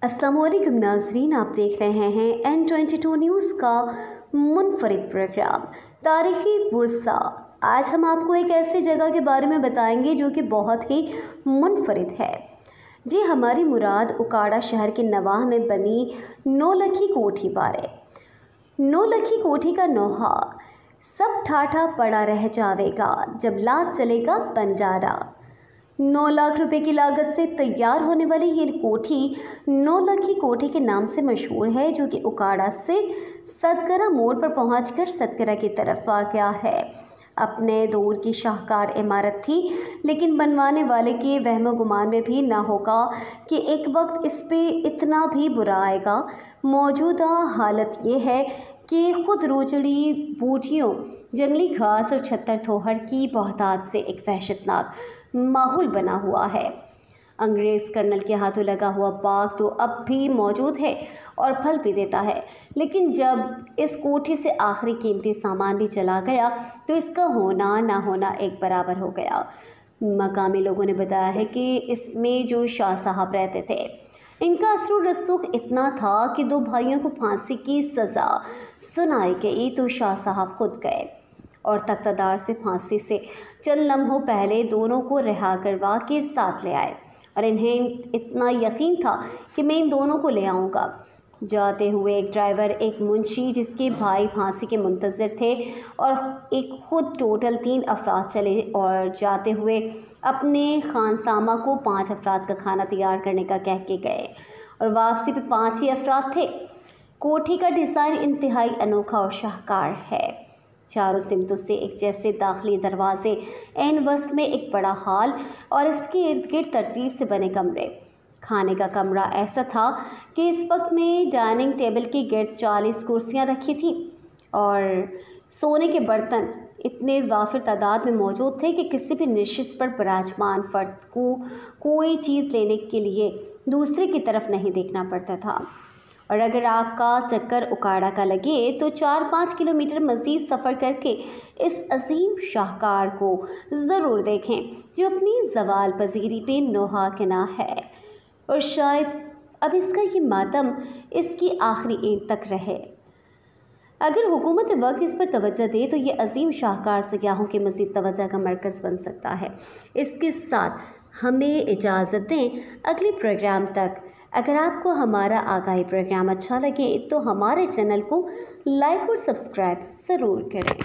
अस्सलामुअलैकुम नाज़रीन, आप देख रहे हैं N22 न्यूज़ का मुनफरिद प्रोग्राम तारीख़ी वर्सा। आज हम आपको एक ऐसी जगह के बारे में बताएंगे जो कि बहुत ही मुनफरिद है। जी, हमारी मुराद उकाड़ा शहर के नवाह में बनी नौलखी कोठी बारे। नौलखी कोठी का नौहा सब ठाठा पड़ा रह जावेगा जब लात चलेगा बंजारा। 9 लाख रुपए की लागत से तैयार होने वाली ये कोठी नौलखी कोठी के नाम से मशहूर है, जो कि उकाड़ा से सतगरा मोड़ पर पहुंचकर सतगरा की तरफ वाक़या है। अपने दौर की शाहकार इमारत थी, लेकिन बनवाने वाले के वहम गुमान में भी ना होगा कि एक वक्त इस पे इतना भी बुरा आएगा। मौजूदा हालत ये है कि खुद रोजड़ी बूटियों, जंगली घास और छत्तर थोहर की बहुतात से एक वहशतनाक माहौल बना हुआ है। अंग्रेज़ कर्नल के हाथों लगा हुआ बाग तो अब भी मौजूद है और फल भी देता है, लेकिन जब इस कोठी से आखिरी कीमती सामान भी चला गया तो इसका होना ना होना एक बराबर हो गया। मकामी लोगों ने बताया है कि इसमें जो शाह साहब रहते थे, इनका असर रसूख इतना था कि 2 भाइयों को फांसी की सज़ा सुनाई गई तो शाह साहब खुद गए और तख्तादार से फांसी से चंद लम्हों पहले दोनों को रिहा करवा के साथ ले आए और इन्हें इतना यकीन था कि मैं इन दोनों को ले आऊँगा। जाते हुए एक ड्राइवर, एक मुंशी जिसके भाई फांसी के मुंतज़िर थे और एक खुद टोटल 3 अफराद चले और जाते हुए अपने खानसामा को 5 अफराद का खाना तैयार करने का कह के गए और वापसी पे 5 ही अफराद थे। कोठी का डिज़ाइन इंतहाई अनोखा और शाहकार है। चारों सिमतों से एक जैसे दाखिली दरवाजे, एन वस्त में एक बड़ा हॉल और इसके इर्द गिर्द तरतीब से बने कमरे। खाने का कमरा ऐसा था कि इस वक्त में डाइनिंग टेबल के गिर्द 40 कुर्सियां रखी थीं और सोने के बर्तन इतने वाफिर तादाद में मौजूद थे कि किसी भी नशिस्त पर विराजमान फर्द को कोई चीज़ लेने के लिए दूसरे की तरफ नहीं देखना पड़ता था। और अगर आपका चक्कर उकाड़ा का लगे तो 4-5 किलोमीटर मज़ीद सफ़र करके इस अजीम शाहकार को ज़रूर देखें, जो अपनी ज़वाल पजीरी पे नौहा किना है और शायद अब इसका ये मातम इसकी आखिरी ईद तक रहे। अगर हुकूमत वक्त इस पर तवज्जो दे तो ये अजीम शाहकार सयाहों के मज़ीद तवज्जो का मरकज़ बन सकता है। इसके साथ हमें इजाज़त दें अगले प्रोग्राम तक। अगर आपको हमारा आगामी प्रोग्राम अच्छा लगे तो हमारे चैनल को लाइक और सब्सक्राइब ज़रूर करें।